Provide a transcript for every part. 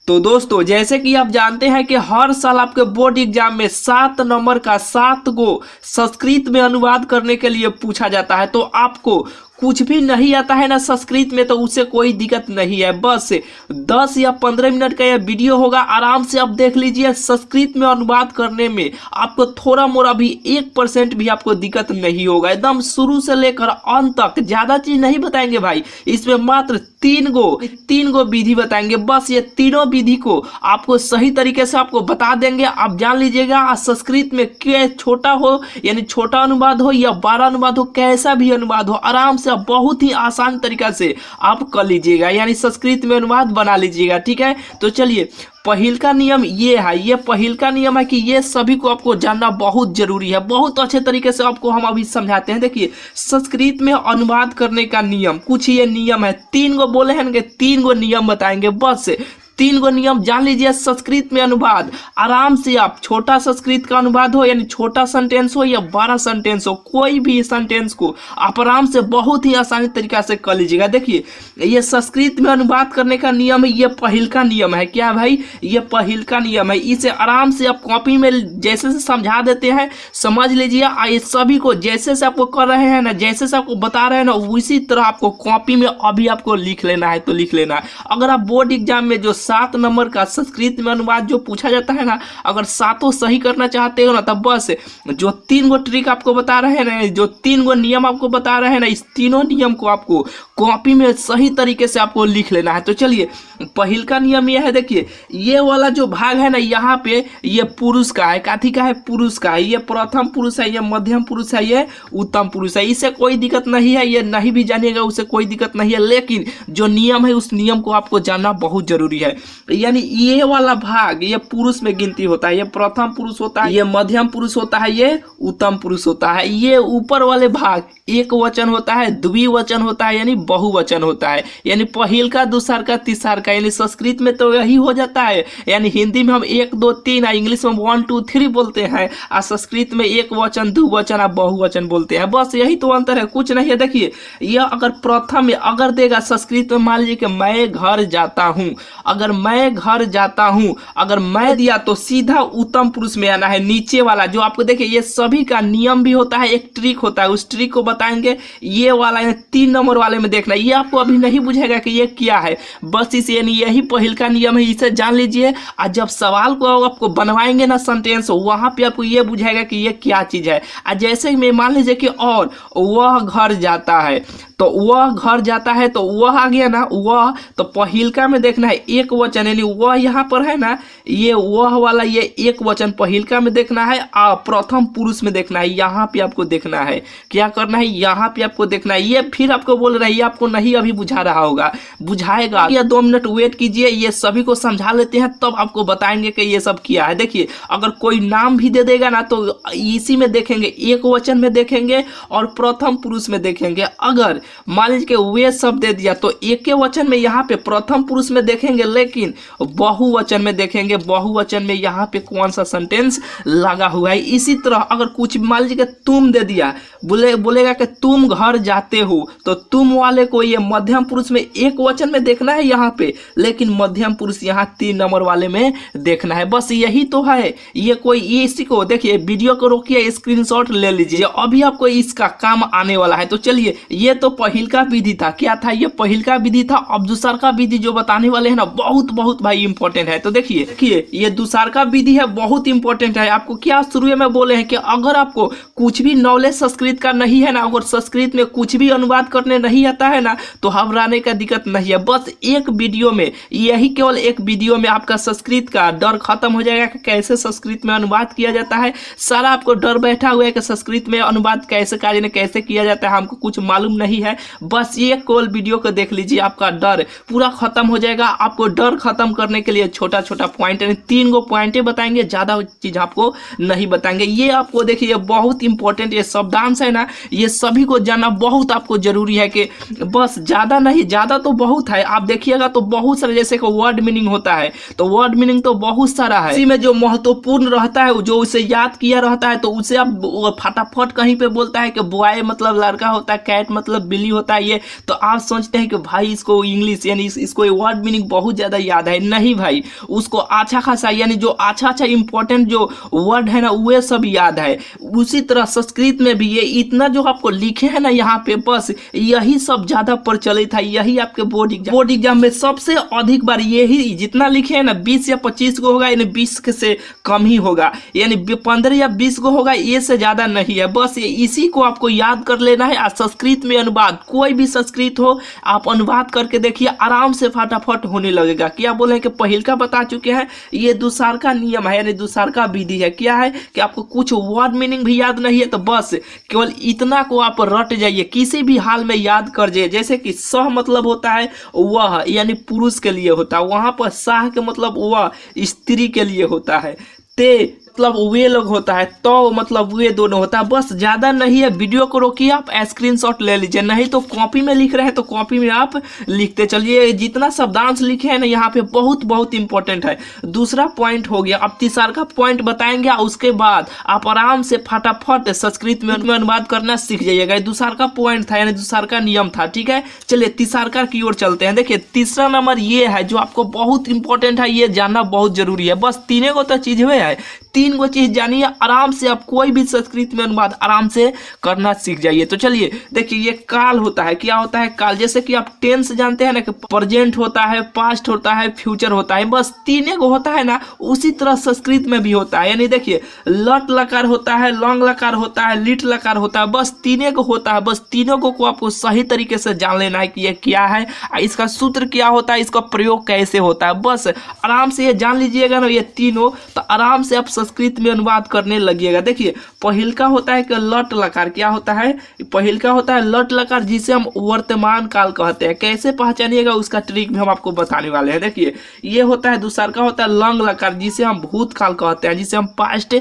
तो दोस्तों जैसे कि आप जानते हैं कि हर साल आपके बोर्ड एग्जाम में 7 नंबर का 7 गो संस्कृत में अनुवाद करने के लिए पूछा जाता है। तो आपको कुछ भी नहीं आता है ना संस्कृत में तो उससे कोई दिक्कत नहीं है। बस 10 या 15 मिनट का यह वीडियो होगा, आराम से आप देख लीजिए। संस्कृत में अनुवाद करने में आपको थोड़ा मोड़ा भी 1% भी आपको दिक्कत नहीं होगा। एकदम शुरू से लेकर अंत तक ज़्यादा चीज नहीं बताएंगे भाई, इसमें मात्र तीन गो विधि बताएंगे। बस ये तीनों विधि को आपको सही तरीके से आपको बता देंगे, आप जान लीजिएगा। संस्कृत में क्या छोटा हो यानी छोटा अनुवाद हो या बड़ा अनुवाद हो, कैसा भी अनुवाद हो, आराम से बहुत ही आसान तरीका से आप कर लीजिएगा, यानी संस्कृत में अनुवाद बना लीजिएगा। ठीक है, तो चलिए पहिल का नियम ये है, ये पहिल का नियम है कि ये सभी को आपको जानना बहुत जरूरी है। बहुत अच्छे तरीके से आपको हम अभी समझाते हैं। देखिए संस्कृत में अनुवाद करने का नियम, कुछ ये नियम है। 3 गो बोले हैं कि 3 गो नियम बताएंगे। बस 3 गो नियम जान लीजिए। संस्कृत में अनुवाद आराम से आप छोटा संस्कृत का अनुवाद हो यानी छोटा सेंटेंस हो या बड़ा सेंटेंस हो, कोई भी सेंटेंस को आप आराम से बहुत ही आसानी तरीका से कर लीजिएगा। देखिए ये संस्कृत में अनुवाद करने का नियम है, ये पहिल का नियम है। क्या भाई, ये पहिल का नियम है। इसे आराम से आप कॉपी में जैसे से समझा देते हैं समझ लीजिए। ये सभी को जैसे से आपको कर रहे हैं ना, जैसे से आपको बता रहे हैं ना, उसी तरह आपको कॉपी में अभी आपको लिख लेना है तो लिख लेना है। अगर आप बोर्ड एग्जाम में जो 7 नंबर का संस्कृत में अनुवाद जो पूछा जाता है ना, अगर 7 सही करना चाहते हो ना, तब बस जो 3 गो ट्रिक आपको बता रहे हैं ना, जो 3 गो नियम आपको बता रहे हैं ना, इस तीनों नियम को आपको कॉपी में सही तरीके से आपको लिख लेना है। तो चलिए पहिल का नियम यह है। देखिए ये वाला जो भाग है ना, यहाँ पे ये पुरुष का है, काथी का है, पुरुष का है। ये प्रथम पुरुष है, ये मध्यम पुरुष है, ये उत्तम पुरुष है। इससे कोई दिक्कत नहीं है, ये नहीं भी जानिएगा उससे कोई दिक्कत नहीं है। लेकिन जो नियम है उस नियम को आपको जानना बहुत जरूरी है। यानी ये वाला भाग ये पुरुष में गिनती होता है, ये प्रथम पुरुष होता है, ये मध्यम पुरुष होता है, ये उत्तम पुरुष होता है। ये ऊपर वाले भाग एक वचन होता है, द्विवचन होता है, यानी बहुवचन होता है। यानी पहिल का, दूसर का, तीसर का। यानी संस्कृत में तो यही हो जाता है, यानी हिंदी में हम 1 2 3 इंग्लिश में 1 2 3 बोलते हैं, और संस्कृत में एक वचन, द्विवचन और बहुवचन बोलते हैं। बस यही तो अंतर है, कुछ नहीं है। देखिए यह अगर प्रथम में अगर देगा संस्कृत में, मान लीजिए कि मैं घर जाता हूं, अगर मैं घर जाता हूं, अगर मैं दिया तो सीधा उत्तम पुरुष में आना है। नीचे वाला जो आपको देखिए ये सभी का नियम भी होता है, एक ट्रिक होता है, उस ट्रिक को बताएंगे। ये वाला 3 नंबर वाले में देखना, ये आपको अभी नहीं बुझेगा कि ये क्या है। बस इसे यानी यही पहिल का नियम है, इसे जान लीजिए। और जब सवाल को आपको बनवाएंगे ना सेंटेंस, वहां पे आपको ये बुझाएगा कि ये क्या चीज है। और जैसे में मान लीजिए कि और वह घर जाता है, तो वह घर जाता है, तो वह आ गया ना, वह तो पहिलका में देखना है एक वचन, यानी वह यहाँ पर है ना, ये वह वाला ये एक वचन पहिलका में देखना है। प्रथम पुरुष में देखना है, यहाँ पे आपको देखना है। क्या करना है, यहाँ पे आपको देखना है। ये फिर आपको बोल रहा है, ये आपको नहीं अभी बुझा रहा होगा, बुझाएगा। या 2 मिनट वेट कीजिए, ये सभी को समझा लेते हैं तब आपको बताएंगे कि ये सब क्या है। देखिए अगर कोई नाम भी दे देगा ना, तो इसी में देखेंगे, एक वचन में देखेंगे और प्रथम पुरुष में देखेंगे। अगर मान लीजिए कि वे शब्द दे दिया तो एक वचन में यहाँ पे प्रथम पुरुष में देखेंगे, लेकिन बहुवचन में देखेंगे, बहुवचन में यहाँ पे कौन सा सेंटेंस लगा हुआ है। इसी तरह अगर कुछ मान लीजिए कि तुम दे दिया, बोलेगा कि तुम घर जाते हो, तो तुम वाले को ये मध्यम पुरुष में एक वचन में देखना है यहाँ पे, लेकिन मध्यम पुरुष यहाँ 3 नंबर वाले में देखना है। बस यही तो है। ये कोई ये इसी को देखिए, वीडियो को रोकिए, स्क्रीनशॉट ले लीजिए, अभी आपको इसका काम आने वाला है। तो चलिए ये तो पहिल का विधि था। क्या था, ये पहिल का विधि था। अब दूसर का विधि जो बताने वाले हैं ना, बहुत बहुत भाई इंपॉर्टेंट है। तो देखिए ये दूसर का विधि है, बहुत इंपॉर्टेंट है। आपको क्या शुरू में बोले हैं कि अगर आपको कुछ भी नॉलेज संस्कृत का नहीं है ना, अगर संस्कृत में कुछ भी अनुवाद करने नहीं आता है ना, तो घबराने का दिक्कत नहीं है। बस एक वीडियो में, यही केवल एक वीडियो में आपका संस्कृत का डर खत्म हो जाएगा कि कैसे संस्कृत में अनुवाद किया जाता है। सारा आपको डर बैठा हुआ है कि संस्कृत में अनुवाद कैसे कार्य कैसे किया जाता है, हमको कुछ मालूम नहीं है। बस ये केवल वीडियो को देख लीजिए, आपका डर पूरा खत्म हो जाएगा। आपको डर खत्म करने के लिए छोटा छोटा पॉइंट, यानी 3 गो पॉइंट बताएंगे, ज्यादा चीज आपको नहीं बताएंगे। ये आपको देखिए ये बहुत इंपॉर्टेंट ये शब्दांश है ना, ये सभी को जानना बहुत आपको जरूरी है। कि बस ज्यादा नहीं, ज्यादा तो बहुत है, आप देखिएगा तो बहुत सारे, जैसे कि वर्ड मीनिंग होता है, तो वर्ड मीनिंग तो बहुत सारा है। इसी में जो महत्वपूर्ण रहता है, जो उसे याद किया रहता है, तो उसे आप फटाफट कहीं पे बोलता है कि बॉय मतलब लड़का होता है, कैट मतलब बिल्ली होता है ये। तो आप सोचते हैं कि भाई इसको इंग्लिश यानी इसको वर्ड मीनिंग बहुत ज़्यादा याद है। नहीं भाई, उसको अच्छा खासा यानी जो अच्छा अच्छा इंपॉर्टेंट जो वर्ड है ना वे सब याद है। उसी तरह संस्कृत में भी ये इतना जो आपको लिखे हैं ना यहाँ पे, बस यही सब ज़्यादा प्रचलित है। यही आपके बोर्ड एग्जाम में सबसे अधिक बार यही जितना लिखे हैं ना 20 या 25 को होगा, यानी 20 से कम ही होगा, यानी 15 या 20 को होगा, ये से ज़्यादा नहीं है। बस इसी को आपको याद कर लेना है। संस्कृत में अनुवाद, कोई भी संस्कृत हो आप अनुवाद करके देखिए, आराम से फटाफट होने लगेगा। क्या बोले कि पहिल का बता चुके हैं, ये दूसर का नियम है यानी दूसर का विधि है। क्या है कि आपको कुछ वर्ड मीनिंग भी याद नहीं है तो बस केवल इतना को आप रट जाइए, किसी भी हाल में याद कर जाइए। जैसे कि सह मतलब होता है वह यानी पुरुष के लिए होता है, वहां पर साह के मतलब वह स्त्री के लिए होता है, ते मतलब वे लोग होता है, तो मतलब वे दोनों होता है। बस ज़्यादा नहीं है, वीडियो को रोकिए, आप स्क्रीनशॉट ले लीजिए, नहीं तो कॉपी में लिख रहे हैं तो कॉपी में आप लिखते चलिए। जितना शब्दांश लिखे हैं ना यहाँ पे बहुत इंपॉर्टेंट है। दूसरा पॉइंट हो गया। अब तीसरा का पॉइंट बताएंगे, उसके बाद आप आराम से फटाफट संस्कृत में अनुवाद करना सीख जाइएगा। दूसरा का पॉइंट था यानी दूसरा का नियम था, ठीक है। चलिए तीसरा की ओर चलते हैं। देखिए तीसरा नंबर ये है जो आपको बहुत इंपॉर्टेंट है, ये जानना बहुत जरूरी है। बस तीनों को तो चीज हुए है, 3 गो चीज जानिए, आराम से आप कोई भी संस्कृत में अनुवाद आराम से करना सीख जाइए। तो चलिए देखिए, ये काल होता है। क्या होता है काल? जैसे कि आप टेंस जानते हैं ना कि प्रेजेंट होता है, पास्ट होता है, फ्यूचर होता है, बस 3 गो होता है ना, उसी तरह संस्कृत में भी होता है। यानी देखिए लट लकार होता है, लॉन्ग लकार होता है, लिट लकार होता है, बस 3 गो होता है। बस तीनों को आपको सही तरीके से जान लेना है कि ये क्या है, इसका सूत्र क्या होता है, इसका प्रयोग कैसे होता है। बस आराम से ये जान लीजिएगा ना ये तीनों, तो आराम से आप संस्कृत में अनुवाद करने लगिएगा। देखिए पहिल का होता है कि लट लकार। क्या होता है? पहिल का होता है लट लकार, जिसे हम वर्तमान काल कहते हैं। कैसे पहचानिएगा उसका ट्रिक भी हम आपको बताने वाले हैं। देखिए ये होता है। दूसरा का होता है लॉन्ग लकार, जिसे हम भूतकाल कहते हैं, जिसे हम पास्ट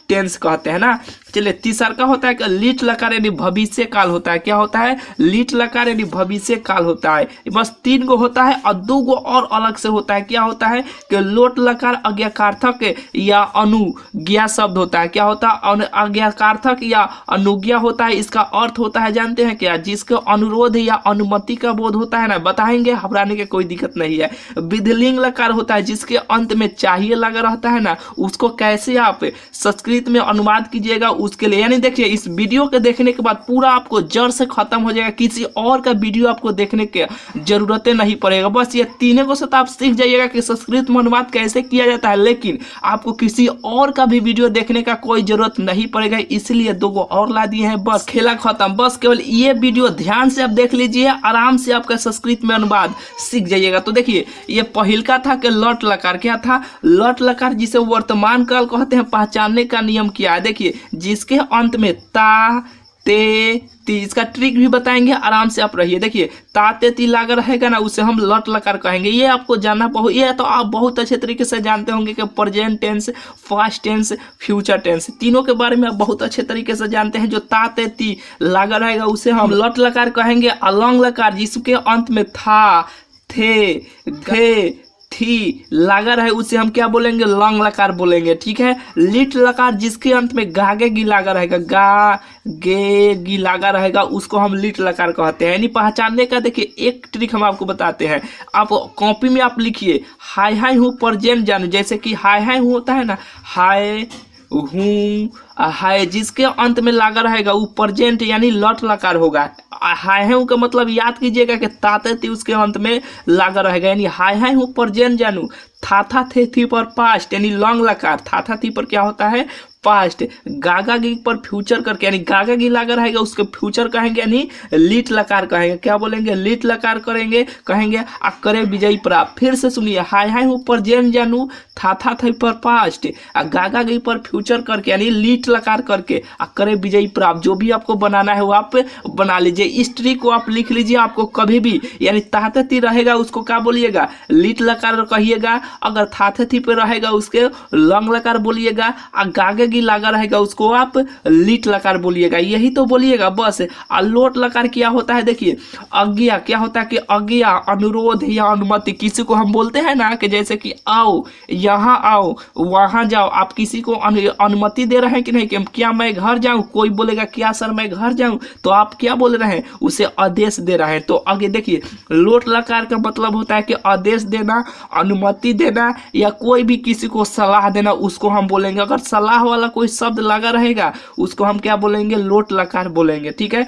टेंस कहते हैं ना। चलिए तीसरा का होता है कि लीट लकार यानी भविष्य काल होता है। क्या होता है? लीट लकार यानी भविष्य काल होता है। बस 3 गो होता है और 2 गो और अलग से होता है। क्या होता है कि लोट लकार अज्ञार्थक या अनुज्ञा शब्द होता है। क्या होता है? अज्ञार्थक या अनुज्ञा होता है। इसका अर्थ होता है जानते हैं क्या? जिसके अनुरोध या अनुमति का बोध होता है ना, बताएंगे, घबराने की कोई दिक्कत नहीं है। विधिलिंग लकार होता है, जिसके अंत में चाहिए लगा रहता है ना, उसको कैसे आप संस्कृत में अनुवाद कीजिएगा उसके लिए। यानी देखिए इस वीडियो के देखने के बाद पूरा आपको जड़ से खत्म हो जाएगा, किसी और का वीडियो आपको देखने की जरूरत नहीं पड़ेगा। बस ये 3 को साथ आप सीख जाइएगा कि संस्कृत में अनुवाद कैसे किया जाता है, लेकिन आपको किसी और का भी वीडियो देखने का कोई जरूरत नहीं पड़ेगा। इसलिए 2 को और ला दिए हैं, बस खेला खत्म। बस केवल ये वीडियो ध्यान से आप देख लीजिए, आराम से आपका संस्कृत में अनुवाद सीख जाइएगा। तो देखिए ये पहिल का था कि लट लकार। क्या था? लट लकार, जिसे वर्तमान काल कहते हैं। पहचानने का नियम क्या है? देखिए जिसके अंत में ता ते ती, इसका ट्रिक भी बताएंगे, आराम से आप रहिए। देखिए ता ते ती लगा रहेगा ना, उसे हम लट लकार कहेंगे। ये आपको जानना बहुत, ये तो आप बहुत अच्छे तरीके से जानते होंगे कि present tense, past tense, future tense, तीनों के बारे में आप बहुत अच्छे तरीके से जानते हैं। जो ता ते ती लगा रहेगा उसे हम लट लकार कहेंगे। अलॉन्ग लकार, जिसके अंत में था, थे, घे, थी लगा रहे, उसे हम क्या बोलेंगे? लॉन्ग लकार बोलेंगे, ठीक है। लिट लकार, जिसके अंत में गागे गी लगा रहेगा, गा गे गी लगा रहेगा, उसको हम लिट लकार कहते हैं। यानी पहचानने का देखिए एक ट्रिक हम आपको बताते हैं। आप कॉपी में आप लिखिए हाय हाय हूँ प्रेजेंट जानू। जैसे कि हाय हाय हूँ होता है ना, हाय हूँ हाय, जिसके अंत में लगा रहेगा वो प्रेजेंट यानी लट लकार होगा। हाय हूँ का मतलब याद कीजिएगा कि ताते ती उसके अंत में लगा रहेगा। यानी हाय हाय हूँ प्रेजेंट जानू। था थे थी पर पास्ट यानी लॉन्ग लकार। था थी पर क्या होता है? पास्ट। गागा गी पर फ्यूचर करके यानी गागा गी लगा रहेगा, उसके फ्यूचर कहेंगे यानी लीट लकार कहेंगे। क्या बोलेंगे? लीट लकार कहेंगे आ करे विजयी प्राप्त। फिर से सुनिए, हाय हाय हूँ प्रेजेंट जानू, था थे पर पास्ट, आ गागा गी पर फ्यूचर करके यानी लीट लकार करके आ करे विजयी प्राप्त। जो भी आपको बनाना है वो आप बना लीजिए। इस ट्रिक को आप लिख लीजिए। आपको कभी भी यानी ताते रहेगा उसको क्या बोलिएगा? लीट लकार कहिएगा। अगर थाथे थी पे रहेगा उसके लॉन्ग लकार बोलिएगा। आ गागे गी लगा रहेगा उसको आप लीट लकार बोलिएगा, यही तो बोलिएगा बस। और लोट लकार क्या होता है देखिए, आज्ञा क्या होता है कि आज्ञा, अनुरोध या अनुमति, किसी को हम बोलते हैं ना कि जैसे कि आओ, यहाँ आओ, वहाँ जाओ, आप किसी को अनुमति दे रहे हैं कि नहीं कि क्या मैं घर जाऊँ, कोई बोलेगा क्या सर मैं घर जाऊँ, तो आप क्या बोल रहे हैं, उसे आदेश दे रहे हैं। तो आगे देखिए लोट लकार का मतलब होता है कि आदेश देना, अनुमति देना या कोई भी किसी को सलाह देना, उसको हम बोलेंगे। अगर सलाह वाला कोई शब्द लगा रहेगा उसको हम क्या बोलेंगे, लोट लकार बोलेंगे, ठीक है।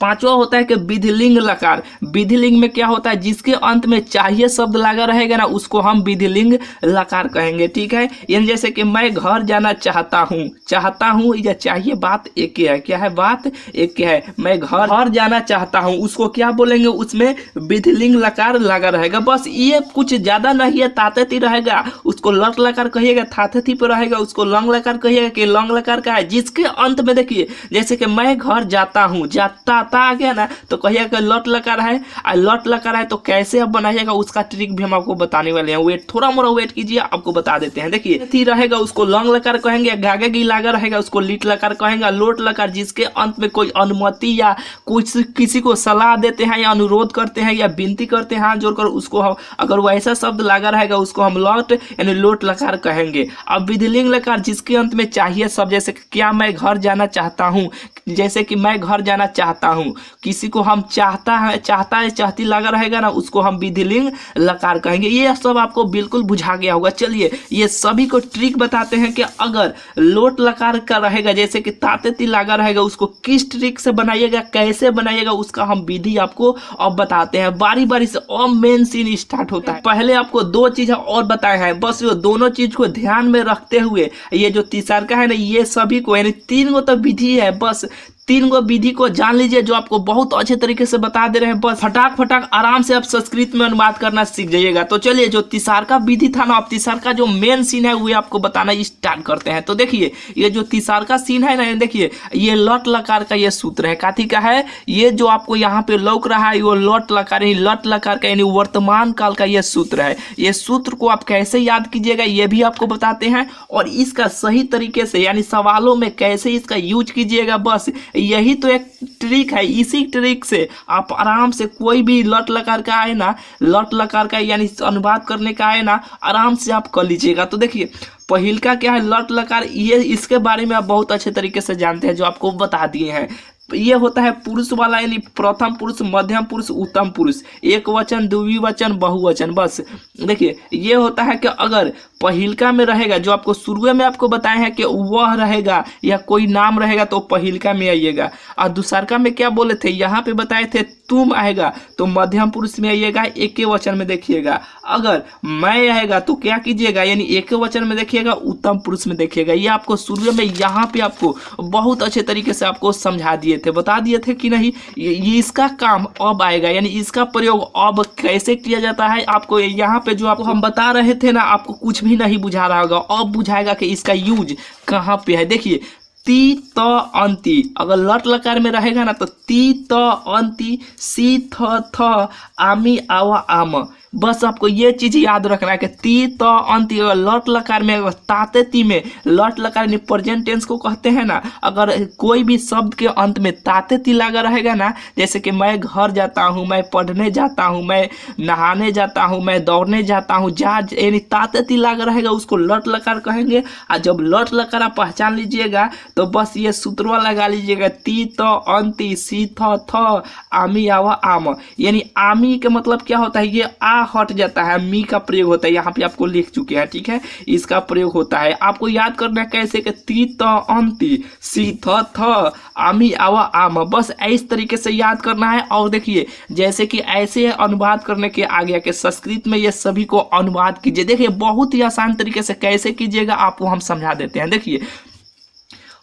पांचवा होता है कि विधिलिंग लकार। विधिलिंग में क्या होता है, जिसके अंत में चाहिए शब्द लगा रहेगा ना उसको हम विधिलिंग लकार कहेंगे, ठीक है। यानी जैसे कि मैं घर जाना चाहता हूँ या चाहिए, बात एक ही है, क्या है, बात एक ही है। मैं घर जाना चाहता हूँ, उसको क्या बोलेंगे, उसमें विधिलिंग लकार लगा रहेगा। बस ये कुछ ज्यादा नहीं है, ताते रहेगा उसको लट लकार कहिएगा, थाथे पे रहेगा उसको लंग लकार कहिएगा कि लंग लकार का है। जिसके अंत में देखिए जैसे कि मैं घर जाता हूँ, जाता आ गया ना तो कहिएगा कि लट लकार है। और लट लकार है तो कैसे अब बनाइएगा उसका ट्रिक भी हम आपको बताने वाले हैं। वेट, थोड़ा मोड़ा वेट कीजिए, आपको बता देते हैं। देखिए थी रहेगा उसको लंग लकार कहेंगे, गागे गी लागा रहेगा उसको लीट लकार कहेंगे। लोट लकार जिसके अंत में कोई अनुमति या कुछ किसी को सलाह देते हैं या अनुरोध करते हैं या विनती करते हैं हाथ जोड़कर, उसको हम अगर वो ऐसा शब्द लगा रहेगा उसको हम लट यानी लोट लकार कहेंगे। अब विधिलिंग लकार जिसके अंत में चाहिए शब्द, जैसे क्या मैं घर जाना चाहता हूँ, जैसे कि मैं घर जाना चाहता हूँ, किसी को हम चाहता है चाहती लगा रहेगा ना उसको हम विधिलिंग लकार कहेंगे। ये सब आपको बिल्कुल बुझा गया होगा। चलिए ये सभी को ट्रिक बताते हैं कि अगर लोट लकार का रहेगा जैसे कि ताते लगा रहेगा उसको किस ट्रिक से बनाइएगा, कैसे बनाइएगा, उसका हम विधि आपको अब बताते हैं बारी बारी से। अब मेन सीन स्टार्ट होता है। पहले आपको दो चीजें और बताए हैं, बस वो दोनों चीज को ध्यान में रखते हुए ये जो तीसरा का है ना, ये सभी को यानी तीन गो तो विधि है, बस तीन गो विधि को जान लीजिए जो आपको बहुत अच्छे तरीके से बता दे रहे हैं। बस फटाक आराम से आप संस्कृत में अनुवाद करना सीख जाइएगा। तो चलिए जो तीसरा का विधि था ना, अब तीसरा का जो मेन सीन है वो आपको बताना स्टार्ट करते हैं। तो देखिए ये जो तीसरा का सीन है ना, देखिए ये लट लकार का ये सूत्र है। काथी का है ये जो आपको यहाँ पे लौक रहा है, वो लट लकार का यानी वर्तमान काल का ये सूत्र है। ये सूत्र को आप कैसे याद कीजिएगा ये भी आपको बताते हैं, और इसका सही तरीके से यानी सवालों में कैसे इसका यूज कीजिएगा, बस यही तो एक ट्रिक है। इसी ट्रिक से आप आराम से कोई भी लट लकार का आए ना, लट लकार का यानी अनुवाद करने का आए ना, आराम से आप कर लीजिएगा। तो देखिए पहिल का क्या है, लट लकार, ये इसके बारे में आप बहुत अच्छे तरीके से जानते हैं जो आपको बता दिए हैं। ये होता है पुरुष वाला यानी प्रथम पुरुष, मध्यम पुरुष, उत्तम पुरुष, एक वचन, द्विवचन, बहुवचन। बस देखिए ये होता है कि अगर पहिलका में रहेगा जो आपको शुरू में आपको बताए हैं कि वह रहेगा या कोई नाम रहेगा तो पहिलका में आइएगा। और दूसरका में क्या बोले थे, यहाँ पे बताए थे तुम आएगा तो मध्यम पुरुष में आइएगा, एक वचन में देखिएगा। अगर मैं आएगा तो क्या कीजिएगा यानी एक वचन में देखिएगा, उत्तम पुरुष में देखिएगा। ये आपको शुरू में यहाँ पे आपको बहुत अच्छे तरीके से आपको समझा दिए थे, बता दिए थे कि नहीं। ये इसका काम अब आएगा यानी इसका प्रयोग अब कैसे किया जाता है आपको यहाँ पे जो आपको हम बता रहे थे ना, आपको कुछ भी नहीं बुझा रहा होगा, अब बुझाएगा कि इसका यूज कहाँ पे है। देखिए ती त अंति, अगर लट लकार में रहेगा ना तो ती त अंति, सी थ आमी आवा आम। बस आपको ये चीज याद रखना है कि ती त अंति, अगर लट लकार में, अगर ताते ती में, लट लकार यानी प्रेजेंट टेंस को कहते हैं ना, अगर कोई भी शब्द के अंत में ताते ती लगा रहेगा ना, जैसे कि मैं घर जाता हूँ, मैं पढ़ने जाता हूँ, मैं नहाने जाता हूँ, मैं दौड़ने जाता हूँ, यानी ताते ती लगा रहेगा उसको लट लकार कहेंगे। और जब लट लकार आप पहचान लीजिएगा तो बस ये सूत्रवा लगा लीजिएगा, ती त अंति, सी थ आमी आवा आम। यानी आमी के मतलब क्या होता है, ये आ हट जाता है, मी का प्रयोग होता है, यहाँ पे आपको लिख चुके हैं, ठीक है। इसका प्रयोग होता है, आपको याद करना है कैसे कि ती त अंति, सी थ आमी आवा आम, बस इस तरीके से याद करना है। और देखिए जैसे कि ऐसे अनुवाद करने के आगे के संस्कृत में ये सभी को अनुवाद कीजिए। देखिए बहुत ही आसान तरीके से कैसे कीजिएगा आपको हम समझा देते हैं। देखिए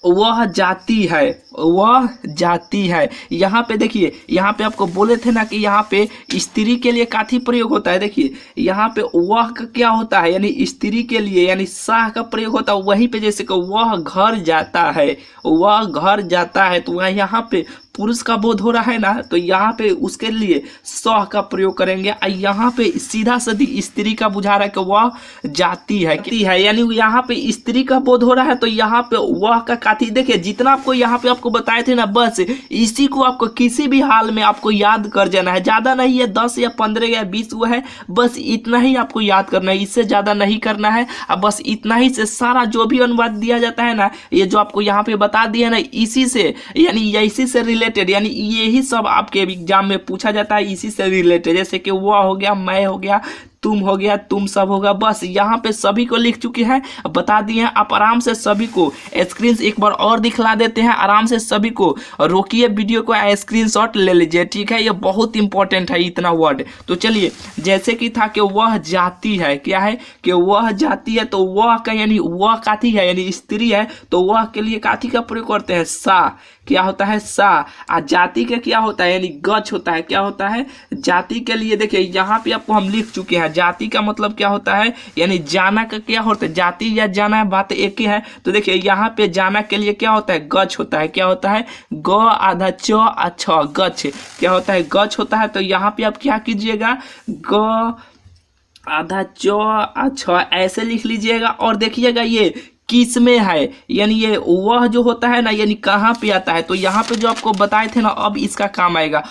वह जाती है, वह जाती है, यहाँ पे देखिए, यहाँ पे आपको बोले थे ना कि यहाँ पे स्त्री के लिए काथी प्रयोग होता है। देखिए यहाँ पे वह का क्या होता है यानी स्त्री के लिए यानी साह का प्रयोग होता है। वहीं पे जैसे कि वह घर जाता है, वह घर जाता है, तो वह यहाँ पे पुरुष का बोध हो रहा है ना, तो यहाँ पे उसके लिए स का प्रयोग करेंगे। यहाँ पे सीधा सीधी स्त्री का बुझा रहा है कि वह जाती है, यानी यहाँ पे स्त्री का बोध हो रहा है, तो यहाँ पे वह का काथी। देखिए जितना आपको यहाँ पे आपको बताए थे ना, बस इसी को आपको किसी भी हाल में आपको याद कर जाना है। ज्यादा नहीं है, 10 या 15 या 20 वो है, बस इतना ही आपको याद करना है, इससे ज्यादा नहीं करना है। अब बस इतना ही से सारा जो भी अनुवाद दिया जाता है ना, ये जो आपको यहाँ पे बता दिया ना, इसी से यानी इसी से रिलेटेड, यानी यही सब आपके एग्जाम में पूछा जाता है, इसी से रिलेटेड। जैसे कि वह हो गया, मैं हो गया, तुम हो गया, तुम सब होगा, बस यहाँ पे सभी को लिख चुके हैं, बता दिए हैं। आप आराम से सभी को स्क्रीन एक बार और दिखला देते हैं, आराम से सभी को रोकिए वीडियो को, स्क्रीनशॉट ले लीजिए, ठीक है। ये बहुत इंपॉर्टेंट है इतना वर्ड। तो चलिए, जैसे कि था कि वह जाती है, क्या है कि वह जाती है, तो वह का यानी वह काथी है, यानी स्त्री है, तो वह के लिए काथी का प्रयोग करते हैं, सा। क्या होता है, सा। और जाति का क्या होता है, यानी गच होता है। क्या होता है, जाति के लिए देखिए यहाँ पे आपको हम लिख चुके हैं। जाति का मतलब क्या होता है, यानी जाना का क्या होता है, जाति या जाना बात एक ही है। तो देखिए यहाँ पे जाना के लिए क्या होता है, गच होता है। क्या होता है, ग आधा च अच्छा गच, क्या होता है, गच होता है। तो यहाँ पे आप क्या कीजिएगा, ग आधा च अच्छा ऐसे लिख लीजिएगा। और देखिएगा ये किस में है, यानी ये वह जो होता है ना, यानी कहाँ पे आता है। तो यहाँ पे जो आपको बताए थे ना, अब इसका काम आएगा।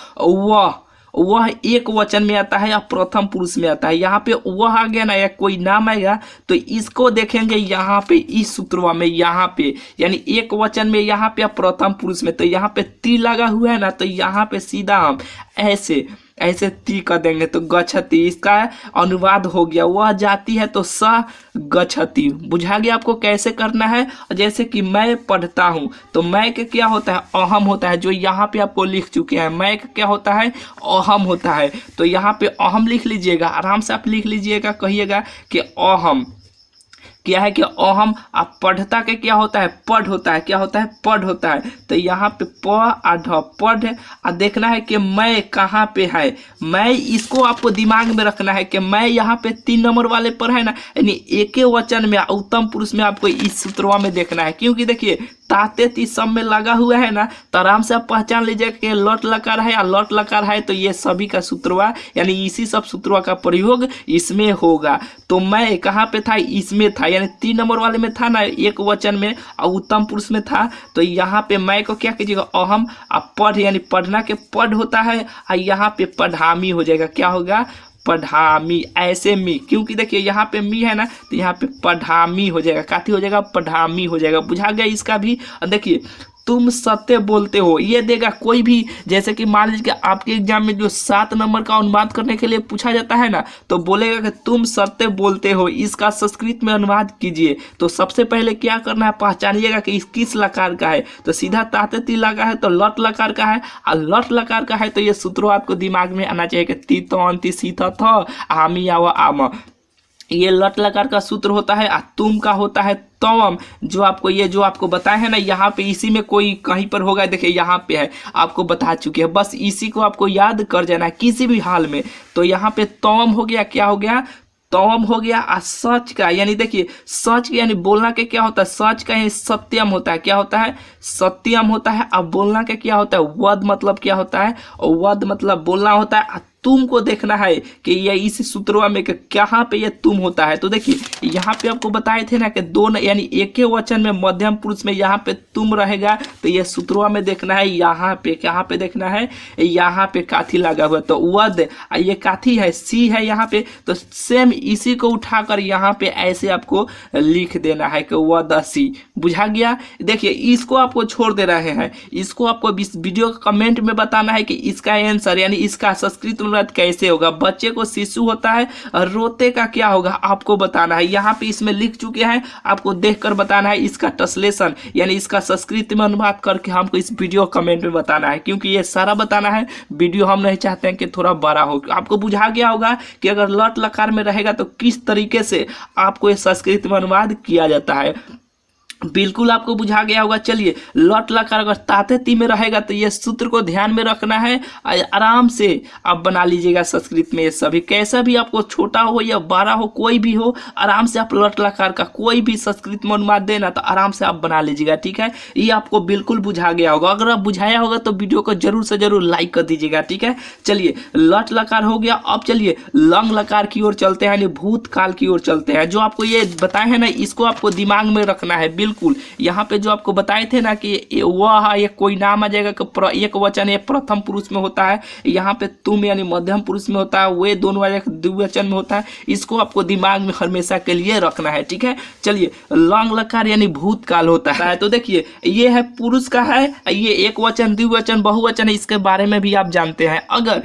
वह एक वचन में आता है या प्रथम पुरुष में आता है। यहाँ पे वह आ गया ना, या कोई नाम आएगा, तो इसको देखेंगे यहाँ पे इस सूत्रवा में, यहाँ पे यानी एक वचन में, यहाँ पे प्रथम पुरुष में, तो यहाँ पे ती लगा हुआ है ना, तो यहाँ पे सीधा हम ऐसे ती कर देंगे, तो गच्छति, इसका अनुवाद हो गया। वह जाती है तो स गच्छति। बुझा गया आपको कैसे करना है। जैसे कि मैं पढ़ता हूँ, तो मैं के क्या होता है, अहम होता है, जो यहाँ पे आपको लिख चुके हैं। मैं का क्या होता है, अहम होता है। तो यहाँ पे अहम लिख लीजिएगा, आराम से आप लिख लीजिएगा, कहिएगा कि अहम क्या है कि अहम। आप पढ़ता के क्या होता है, पढ़ होता है। क्या होता है, पढ़ होता है। तो यहाँ पे प आढ़ पढ़। और देखना है कि मैं कहाँ पे है, मैं इसको आपको दिमाग में रखना है कि मैं यहाँ पे 3 नंबर वाले पर है ना, यानी एक वचन में उत्तम पुरुष में आपको इस सूत्रवा में देखना है। क्योंकि देखिए ताते ती सब में लगा हुआ है ना, तो आराम से आप पहचान लीजिए कि लट लकार है या लट लकार है, तो ये सभी का सूत्रवा यानी इसी सब सूत्रवा का प्रयोग इसमें होगा। तो मैं कहाँ पे था, इसमें था, यानी 3 नंबर वाले में था ना, एक वचन में और उत्तम पुरुष में था। तो यहाँ पे मैं को क्या कीजिएगा, अहम। अब पढ़ यानी पढ़ना के पढ़ होता है, और यहाँ पे पढ़ामी हो जाएगा। क्या होगा, पढ़ामी, ऐसे मी। क्योंकि देखिए यहाँ पे मी है ना, तो यहाँ पे पढ़ामी हो जाएगा, काथी हो जाएगा, पढ़ामी हो जाएगा। बुझा गया इसका भी। और देखिए तुम सत्य बोलते हो, ये देगा कोई भी। जैसे कि मान लीजिए कि आपके एग्जाम में जो 7 नंबर का अनुवाद करने के लिए पूछा जाता है ना, तो बोलेगा कि तुम सत्य बोलते हो, इसका संस्कृत में अनुवाद कीजिए। तो सबसे पहले क्या करना है, पहचानिएगा कि किस लकार का है। तो सीधा ताते ती लगा है, तो लट लकार का है। और लट लकार का है, तो ये सूत्र आपको दिमाग में आना चाहिए कि ती तो अंति सीता था आमी आवा आम, ये लट लकार का सूत्र होता है। और तुम का होता है तम, जो आपको ये जो आपको बताए हैं ना, यहाँ पे इसी में कोई कहीं पर होगा, देखिए यहाँ पे है, आपको बता चुके हैं। बस इसी को आपको याद कर जाना है किसी भी हाल में। तो यहाँ पे तम हो गया, क्या हो गया, तम हो गया। और सच का यानी देखिए सच का यानी बोलना के क्या होता है, सच का यानी सत्यम होता है। क्या होता है, सत्यम होता है। अब बोलना के क्या होता है, वद मतलब क्या होता है, वद मतलब बोलना होता है। तुमको देखना है कि ये इस सूत्रवा में कहाँ पे ये तुम होता है। तो देखिए यहाँ पे आपको बताए थे ना कि 2 यानी एक ही वचन में मध्यम पुरुष में यहाँ पे तुम रहेगा। तो ये सूत्रवा में देखना है, यहाँ पे कहाँ पे देखना है, यहाँ पे काथी लगा हुआ, तो वद, ये काथी है, सी है यहाँ पे। तो सेम इसी को उठाकर यहाँ पे ऐसे आपको लिख देना है कि वद सी। बुझा गया। देखिए इसको आपको छोड़ दे रहे हैं, इसको आपको इस वीडियो का कमेंट में बताना है कि इसका आंसर यानी इसका संस्कृत कैसे होगा। बच्चे को शिशु होता है, और रोते का क्या होगा आपको बताना है। यहाँ पे इसमें लिख चुके हैं, आपको देखकर बताना है इसका ट्रांसलेशन यानी इसका संस्कृत में अनुवाद करके हमको इस वीडियो कमेंट में बताना है। क्योंकि ये सारा बताना है, वीडियो हम नहीं चाहते हैं कि थोड़ा बड़ा हो। आपको बुझा गया होगा कि अगर लट लकार में रहेगा तो किस तरीके से आपको ये संस्कृत में अनुवाद किया जाता है। बिल्कुल आपको बुझा गया होगा। चलिए लट लकार अगर ताते ती में रहेगा तो ये सूत्र को ध्यान में रखना है, आराम से आप बना लीजिएगा संस्कृत में। ये सभी कैसा भी आपको छोटा हो या बड़ा हो कोई भी हो, आराम से आप लट लकार का कोई भी संस्कृत में अनुवाद देना तो आराम से आप बना लीजिएगा, ठीक है। ये आपको बिल्कुल बुझा गया होगा। अगर आप बुझाया होगा तो वीडियो को जरूर से जरूर लाइक कर दीजिएगा, ठीक है। चलिए लट लकार हो गया। अब चलिए लंग लकार की ओर चलते हैं, यानी भूतकाल की ओर चलते हैं। जो आपको ये बताए हैं ना, इसको आपको दिमाग में रखना है बिल्कुल। यहाँ पे जो आपको बताए थे ना कि वह ये कोई नाम आ जाएगा कि एक वचन ये प्रथम पुरुष में होता है, यहाँ पे तुम यानी मध्यम पुरुष में होता है, वे दोनों द्विवचन में होता है। इसको आपको दिमाग में हमेशा के लिए रखना है, ठीक है। चलिए लंग लकार यानी भूतकाल होता है। तो देखिए ये है पुरुष का है, ये एक वचन द्विवचन बहुवचन है, इसके बारे में भी आप जानते हैं। अगर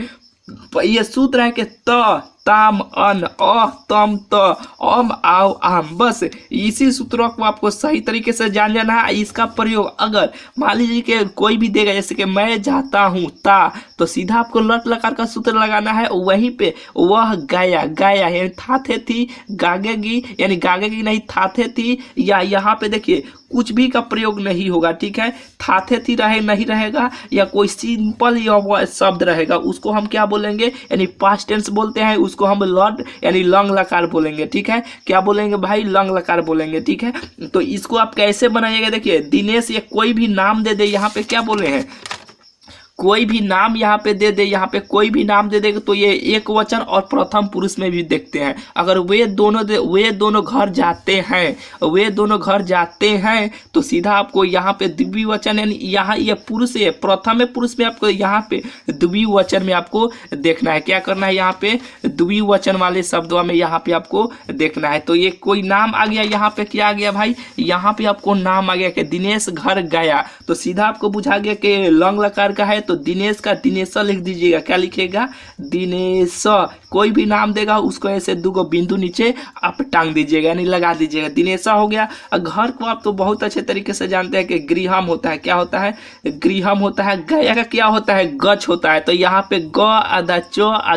ये सूत्र है कि त ताम अन अ तम त अम आओ आम, बस इसी सूत्रों को आपको सही तरीके से जान जाना है। इसका प्रयोग अगर मान लीजिए कि कोई भी देगा, जैसे कि मैं जाता हूँ ता, तो सीधा आपको लट लकार का सूत्र लगाना है। वहीं पे वह गाया, गाया यानी थाथे थी गागेगी, यानी गागेगी नहीं थाथे थी, या यहाँ पे देखिए कुछ भी का प्रयोग नहीं होगा, ठीक है। थाथे थी रहे नहीं रहेगा, या कोई सिंपल या शब्द रहेगा, उसको हम क्या बोलेंगे, यानी पास्ट टेंस बोलते हैं, उसको हम लट यानी लंग लकार बोलेंगे, ठीक है। क्या बोलेंगे भाई, लंग लकार बोलेंगे, ठीक है। तो इसको आप कैसे बनाइएगा, देखिए दिनेश या कोई भी नाम दे दे, यहाँ पे क्या बोले हैं, कोई भी नाम यहाँ पे दे दे, यहाँ पे कोई भी नाम दे देगा तो ये एक वचन और प्रथम पुरुष में भी देखते हैं। अगर वे दोनों घर जाते हैं, वे दोनों घर जाते हैं, तो सीधा आपको यहाँ पे द्विवचन यानी यहाँ ये पुरुष है, प्रथम पुरुष में आपको यहाँ पे द्विवचन में आपको देखना है। क्या करना है, यहाँ पे द्विवचन वाले शब्दों में यहाँ पे आपको देखना है। तो ये कोई नाम आ गया, यहाँ पे क्या आ गया भाई, यहाँ पे आपको नाम आ गया कि दिनेश घर गया, तो सीधा आपको बुझा गया कि लंग लकार का है, तो दिनेश का दिनेश लिख दीजिएगा। क्या लिखेगा, दिनेश। कोई भी नाम देगा उसको ऐसे दो बिंदु नीचे आप टांग दीजिएगा, यानी लगा दीजिएगा, दिनेशा हो गया। घर को आप तो बहुत अच्छे तरीके से जानते हैं कि गृहम होता है। क्या होता है, गृहम होता है। गया का क्या होता है, गच होता है। तो यहाँ पे ग आधा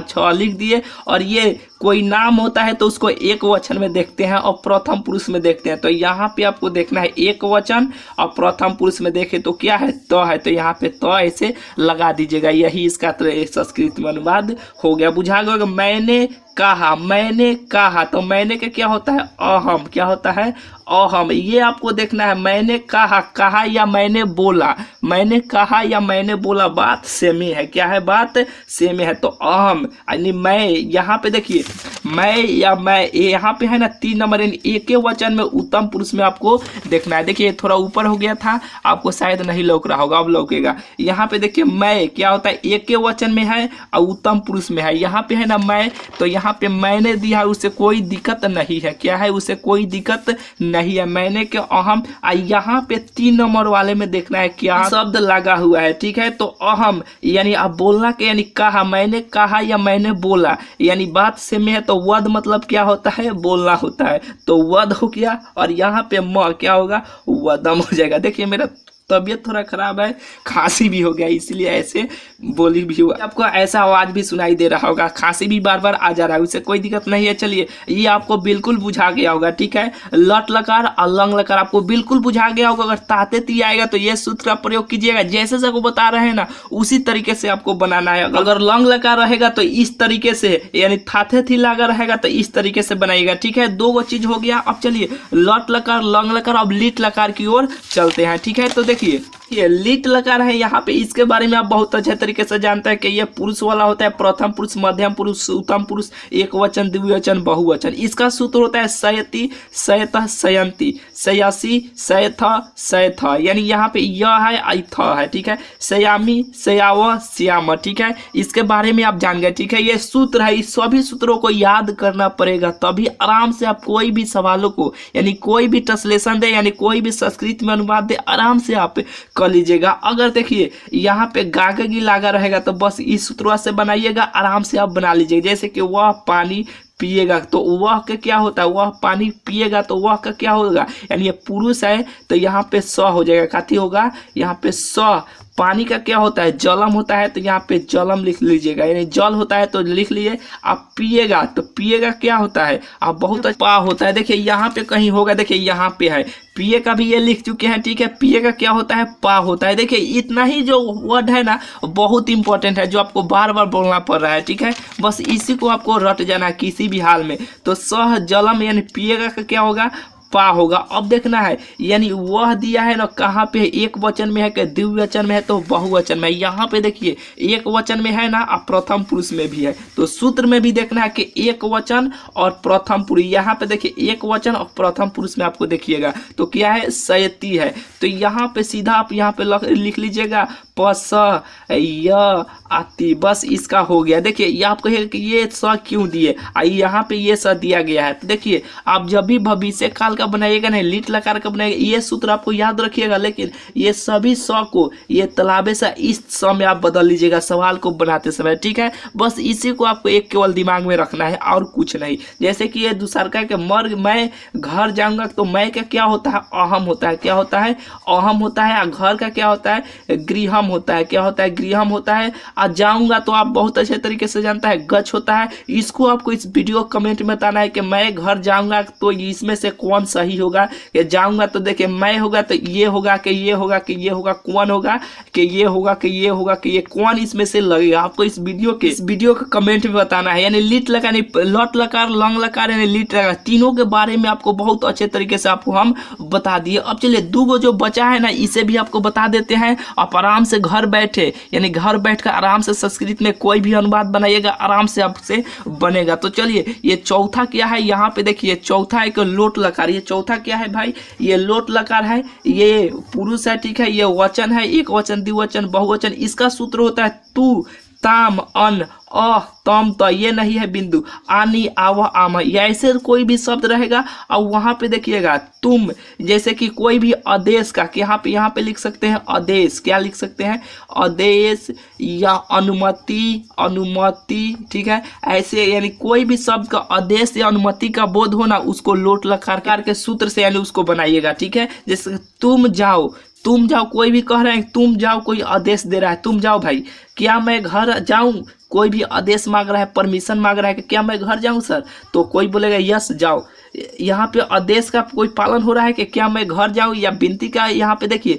छ लिख दिए, और ये कोई नाम होता है तो उसको एक वचन में देखते हैं और प्रथम पुरुष में देखते हैं। तो यहाँ पे आपको देखना है एक वचन, और प्रथम पुरुष में देखें तो क्या है, तो है, तो यहाँ पे तो ऐसे लगा दीजिएगा। यही इसका संस्कृत में अनुवाद हो गया। बुझा गया, मैंने कहा, मैंने कहा, तो मैंने का क्या होता है, अहम। क्या होता है, अहम। ये आपको देखना है, मैंने कहा, कहा या मैंने बोला, मैंने कहा या मैंने बोला, बात सेम है। क्या है, बात सेम है। तो अहम यानी मैं, यहाँ पे देखिए मैं या मैं, यहाँ पे है ना 3 नंबर, यानी एक वचन में उत्तम पुरुष में आपको देखना है। देखिए थोड़ा ऊपर हो गया था, आपको शायद नहीं लौक रहा होगा, अब लौकेगा। यहाँ पे देखिए मैं क्या होता है, एक वचन में है और उत्तम पुरुष में है। यहाँ पे है ना मैं, तो यहाँ पे मैंने दिया है, उसे कोई दिक्कत नहीं है। क्या है, उसे कोई दिक्कत नहीं है। मैंने के अहम। यहाँ पे 3 नंबर वाले में देखना है क्या शब्द लगा हुआ है, ठीक है। तो अहम यानी आप बोलना के, यानी कहा, मैंने कहा या मैंने बोला, यानी बात से में है। तो वध मतलब क्या होता है, बोलना होता है, तो वध हो गया। और यहाँ पे म क्या होगा, वदम हो जाएगा। देखिए मेरा तबीयत थोड़ा खराब है, खांसी भी हो गया, इसलिए ऐसे बोली भी हुआ। आपको ऐसा आवाज भी सुनाई दे रहा होगा, खांसी भी बार बार आ जा रहा है, उससे कोई दिक्कत नहीं है। चलिए ये आपको बिल्कुल बुझा गया होगा, ठीक है। लट लकार और लंग लकार आपको बिल्कुल बुझा गया होगा। अगर ताते ती आएगा तो ये सूत्र का प्रयोग कीजिएगा, जैसे सबको बता रहे हैं ना उसी तरीके से आपको बनाना है। अगर लंग लकार रहेगा तो इस तरीके से, यानी थाथे थी लगा रहेगा तो इस तरीके से बनाइएगा, ठीक है। 2 चीज हो गया। अब चलिए लट लकार लंग लकार, अब लिट लकार की ओर चलते हैं, ठीक है। तो देखिए ये लिट लकार है, यहाँ पे इसके बारे में आप बहुत अच्छे तरीके से जानते हैं कि ये पुरुष वाला होता है, प्रथम पुरुष, मध्यम पुरुष, उत्तम पुरुष, एक वचन, द्विवचन, बहुवचन। इसका सूत्र होता है सयति, सयतः, सयंती, सयासी, सयथ, सयथ, यानी यहाँ पे यह है ऐथ है, ठीक है। सयामी, सयाव, श्याम, ठीक है। इसके बारे में आप जान गए, ठीक है। ये सूत्र है, इस सभी सूत्रों को याद करना पड़ेगा, तभी आराम से आप कोई भी सवालों को, यानी कोई भी ट्रांसलेशन दे, यानी कोई भी संस्कृत में अनुवाद दे, आराम से आप कर लीजिएगा। अगर देखिए यहाँ पे गागगी लागा रहेगा तो बस इस सूत्र से बनाइएगा, आराम से आप बना लीजिएगा। जैसे कि वह पानी पिएगा, तो वह का क्या होता है, वह पानी पिएगा, तो वह का क्या होगा, यानी ये पुरुष है तो यहाँ पे स हो जाएगा। काथी होगा, यहाँ पे स पानी का क्या होता है, जलम होता है, तो यहाँ पे जलम लिख लीजिएगा, यानी जल होता है तो लिख लीजिए। आप पिएगा तो पिएगा क्या होता है, आप बहुत पा होता है। देखिए यहाँ पे कहीं होगा, देखिए यहाँ पे है, पिए का भी ये लिख चुके हैं, ठीक है। पिए का क्या होता है, पा होता है। देखिए इतना ही जो वर्ड है ना बहुत इंपॉर्टेंट है, जो आपको बार बार बोलना पड़ रहा है, ठीक है। बस इसी को आपको रट जाना है किसी भी हाल में। तो सह जलम यानी पिएगा का क्या होगा, पा होगा। अब देखना है यानी वह दिया है ना, कहाँ पे एक वचन में है कि द्विवचन में है, तो बहुवचन में। यहाँ पे देखिए एक वचन में है ना, और प्रथम पुरुष में भी है। तो सूत्र में भी देखना है कि एक वचन और प्रथम पुरुष। यहाँ पे देखिए एक वचन और प्रथम पुरुष में आपको देखिएगा तो क्या है, सयती है। तो यहाँ पे सीधा आप यहाँ पे लिख लीजिएगा पस य आती, बस इसका हो गया। देखिए ये आप कहिए कि ये स क्यों दिए, यहाँ पे ये स दिया गया है। तो देखिए आप जब भी भविष्य काल का बनाइएगा नहीं, लिट लकार का बनाइएगा, ये सूत्र आपको याद रखिएगा। लेकिन ये सभी स को ये तालाबे से इस स में आप बदल लीजिएगा सवाल को बनाते समय, ठीक है। बस इसी को आपको एक केवल दिमाग में रखना है और कुछ नहीं। जैसे कि ये दूसरा का मर्ग मैं घर जाऊंगा, तो मैं का क्या होता है, अहम होता है। क्या होता है, अहम होता है। और घर का क्या होता है, गृहम होता है। क्या होता है, गृहम होता है। और जाऊंगा तो आप बहुत अच्छे तरीके से जानता है, गच होता है। इसको आपको इस वीडियो कमेंट में बताना है कि मैं घर जाऊंगा तो इसमें से कौन सही होगा। कि जाऊंगा तो देखिए मैं होगा तो ये होगा कि ये होगा कि ये होगा, कौन होगा कि ये होगा कि ये होगा कि ये, कौन इसमें से लगेगा। आपको इस वीडियो का कमेंट में बताना है। यानी लिट लकार, लट लकार, लंग लकार, यानी लिट लकार, तीनों के बारे में आपको बहुत अच्छे तरीके से आपको हम बता दिए। अब चलिए दूगो जो बचा है ना, इसे भी आपको बता देते हैं। आप आराम से घर बैठे, यानी घर बैठकर आराम से संस्कृत में कोई भी अनुवाद बनाइएगा, आराम से आपसे बनेगा। तो चलिए ये चौथा क्या है, यहाँ पे देखिए चौथा एक लोट लकार। ये चौथा क्या है भाई, ये लोट लकार है, ये पुरुष है, ठीक है। ये वचन है, एक वचन, द्विवचन, बहुवचन। इसका सूत्र होता है तू, ताम, अन, अह, तम, तो ये नहीं है बिंदु, आनी, आव, आम, ऐसे कोई भी शब्द रहेगा। और वहां पे देखिएगा तुम, जैसे कि कोई भी आदेश का, कि यहाँ पे लिख सकते हैं आदेश। क्या लिख सकते हैं, आदेश या अनुमति, अनुमति, ठीक है। ऐसे यानी कोई भी शब्द का आदेश या अनुमति का बोध होना, उसको लोट लकार के सूत्र से यानी उसको बनाइएगा, ठीक है। जैसे तुम जाओ, तुम जाओ, कोई भी कह रहे हैं तुम जाओ, कोई आदेश दे रहा है, तुम जाओ भाई। क्या मैं घर जाऊं, कोई भी आदेश मांग रहा है, परमिशन मांग रहा है कि क्या मैं घर जाऊं सर, तो कोई बोलेगा यस जाओ। यहाँ पे आदेश का कोई पालन हो रहा है कि क्या मैं घर जाऊं, या विनती का। यहाँ पे देखिए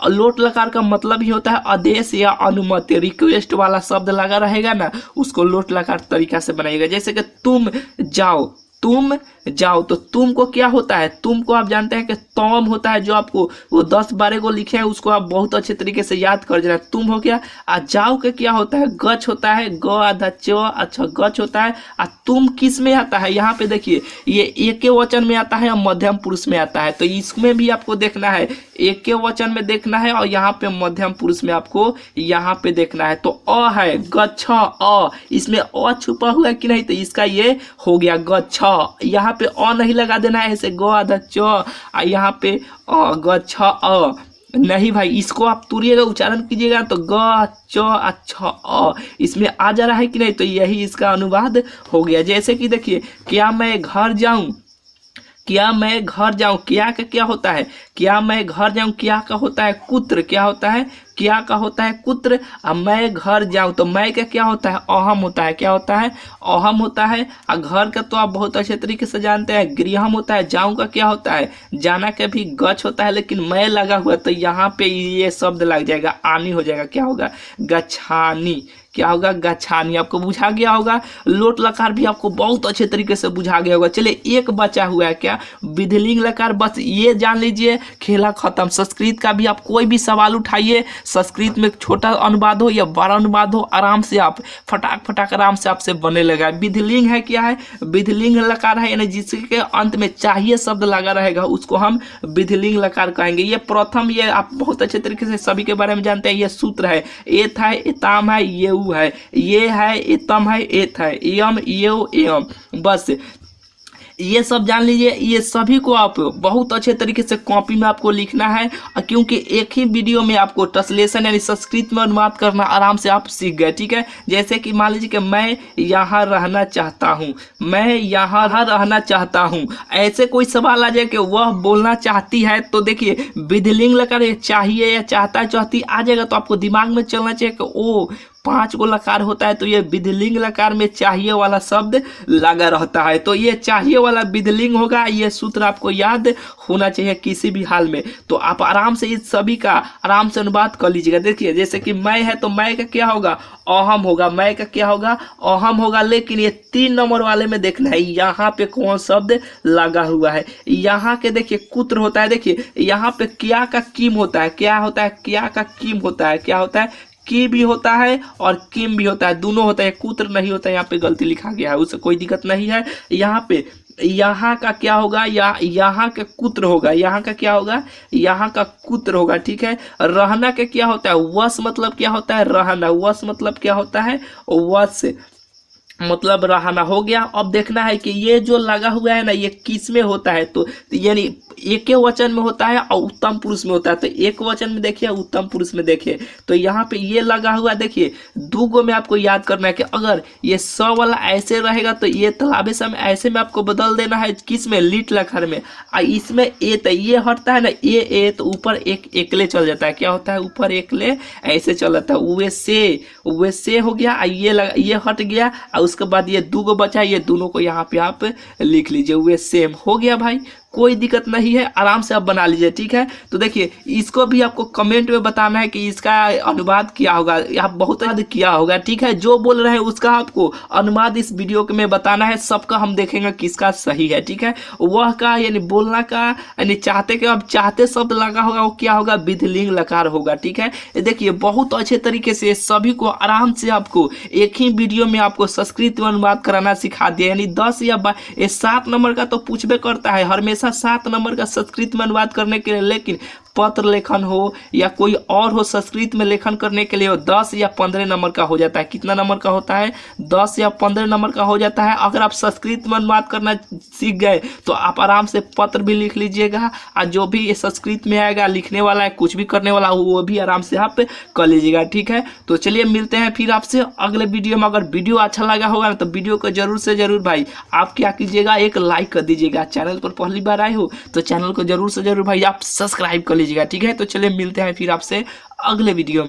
लोट लकार का मतलब ही होता है आदेश या अनुमति। रिक्वेस्ट वाला शब्द लगा रहेगा ना, उसको लोट लकार तरीका से बनाइएगा। जैसे कि तुम जाओ, तुम जाओ, तो तुम को क्या होता है, तुम को आप जानते हैं कि तम होता है। जो आपको वो 10-12 को लिखे हैं उसको आप बहुत अच्छे तरीके से याद कर देना। तुम हो गया। आ जाओ के क्या होता है, गच होता है, ग आधा च, अच्छा गच होता है। आ तुम किस में आता है, यहाँ पे देखिए ये एक वचन में आता है और मध्यम पुरुष में आता है। तो इसमें भी आपको देखना है, एक वचन में देखना है और यहाँ पे मध्यम पुरुष में आपको यहाँ पे देखना है। तो अ है, गच्छ, अ, इसमें अ छुपा हुआ है कि नहीं, तो इसका ये हो गया गच्छ। यहाँ पे अ नहीं लगा देना है, ऐसे ग आधा च, यहाँ पे अ, गच्छ, अ नहीं भाई, इसको आप तुरिएगा, उच्चारण कीजिएगा तो ग च अच्छा अ, इसमें आ जा रहा है कि नहीं, तो यही इसका अनुवाद हो गया। जैसे कि देखिए क्या मैं घर जाऊं, क्या मैं घर जाऊं, क्या का क्या होता है, क्या मैं घर जाऊं, क्या का होता है कुत्र। क्या होता है, क्या का होता है कुत्र। अब मैं घर जाऊं, तो मैं का क्या होता है, अहम होता है। क्या होता है, अहम होता है। और घर का तो आप बहुत अच्छे तरीके से जानते हैं, गृहम होता है। जाऊं का क्या होता है, जाना का भी गच होता है, लेकिन मैं लगा हुआ तो यहाँ पे ये शब्द लग जाएगा, आनी हो जाएगा। क्या होगा, गच्छानी। क्या होगा, गच्छानी। आपको बुझा गया होगा। लोट लकार भी आपको बहुत अच्छे तरीके से बुझा गया होगा। चलिए एक बचा हुआ है क्या, विधिलिंग लकार। बस ये जान लीजिए, खेला खत्म। संस्कृत का भी आप कोई भी सवाल उठाइए, संस्कृत में छोटा अनुवाद हो या बड़ा अनुवाद हो, आराम से आप फटाक फटाक आराम से आपसे बने लगा। विधिलिंग है, क्या है, विधिलिंग लकार है, यानी जिसके अंत में चाहिए शब्द लगा रहेगा उसको हम विधिलिंग लकार कहेंगे। ये प्रथम, ये आप बहुत अच्छे तरीके से सभी के बारे में जानते हैं। ये सूत्र है, एथ है, एताम है, ये है, एतम है, एथ है, एयम, एव, एयम। बस ये सब जान लीजिए, ये सभी को आप बहुत अच्छे तरीके से कॉपी में आपको लिखना है, क्योंकि एक ही वीडियो में आपको ट्रांसलेशन यानी संस्कृत में अनुवाद करना आराम से आप सीख गए। ठीक है, जैसे कि मान लीजिए कि मैं यहाँ रहना चाहता हूँ, मैं यहाँ रहना चाहता हूँ, ऐसे कोई सवाल आ जाए कि वह बोलना चाहती है, तो देखिए विधिलिंग लकार चाहिए या चाहता है चाहती आ जाएगा, तो आपको दिमाग में चलना चाहिए कि ओ 5 गो लकार होता है, तो ये विधिलिंग लकार में चाहिए वाला शब्द लगा रहता है, तो ये चाहिए वाला विधिलिंग होगा। ये सूत्र आपको याद होना चाहिए किसी भी हाल में, तो आप आराम से इस सभी का आराम से अनुवाद कर लीजिएगा। देखिए जैसे कि मैं है तो मैं का क्या होगा, अहम होगा, मैं का क्या होगा, अहम होगा। लेकिन ये 3 नंबर वाले में देखना है यहाँ पे कौन शब्द लगा हुआ है। यहाँ के देखिए कुत्र होता है, देखिए यहाँ पे क्या का किम होता है, क्या होता है, क्या का किम होता है, क्या होता है, की भी होता है और किम भी होता है, दोनों होता है, कुत्र नहीं होता है। यहाँ पे गलती लिखा गया है, उससे कोई दिक्कत नहीं है। यहाँ पे यहाँ का क्या होगा, या यहाँ का कुत्र होगा, यहाँ का क्या होगा, यहाँ का कुत्र होगा। ठीक है, रहना के क्या होता है, वश मतलब क्या होता है, रहना, वश मतलब क्या होता है, वश मतलब रहना हो गया। अब देखना है कि ये जो लगा हुआ है ना, ये किस में होता है, तो यानी एक वचन में होता है और उत्तम पुरुष में होता है। तो एक वचन में देखिए, उत्तम पुरुष में देखिए, तो यहाँ पे ये लगा हुआ देखिए 2 गो में आपको याद करना है कि अगर ये स वाला ऐसे रहेगा तो ये तालाबे समय ऐसे में आपको बदल देना है, किस में, लीट लकार में। इसमें ए तो ये हटता है ना, ए तो ऊपर एक एकले चल जाता है, क्या होता है, ऊपर एकले ऐसे चल जाता है, वैसे हो गया। ये हट गया और उसके बाद ये 2 गो बचा, ये दोनों को यहाँ पे आप लिख लीजिए, वे सेम हो गया भाई, कोई दिक्कत नहीं है, आराम से आप बना लीजिए। ठीक है, तो देखिए इसको भी आपको कमेंट में बताना है कि इसका अनुवाद क्या होगा, आप बहुत याद किया होगा। ठीक है, जो बोल रहे हैं उसका आपको अनुवाद इस वीडियो में बताना है, सबका हम देखेंगे किसका सही है। ठीक है, वह का यानी बोलना का यानी चाहते के, अब चाहते शब्द लगा होगा वो क्या होगा, विधिलिंग लकार होगा। ठीक है, देखिए बहुत अच्छे तरीके से सभी को आराम से आपको एक ही वीडियो में आपको संस्कृत में अनुवाद कराना सिखा दिया। यानी 10 या 7 नंबर का तो पूछबे करता है हमेशा, 7 नंबर का संस्कृत में अनुवाद करने के लिए, लेकिन पत्र लेखन हो या कोई और हो संस्कृत में लेखन करने के लिए 10 या 15 नंबर का हो जाता है। कितना नंबर का होता है, 10 या 15 नंबर का हो जाता है। अगर आप संस्कृत में अनुवाद करना सीख गए तो आप आराम से पत्र भी लिख लीजिएगा, और जो भी ये संस्कृत में आएगा लिखने वाला है, कुछ भी करने वाला हो, वो भी आराम से आप कर लीजिएगा। ठीक है, तो चलिए मिलते हैं फिर आपसे अगले वीडियो में। अगर वीडियो अच्छा लगा होगा ना तो वीडियो को जरूर से जरूर भाई आप क्या कीजिएगा, एक लाइक कर दीजिएगा। चैनल पर पहली बार आए हो तो चैनल को जरूर से जरूर भाई आप सब्सक्राइब कर लीजिएगा। ठीक है, तो चलिए मिलते हैं फिर आपसे अगले वीडियो में।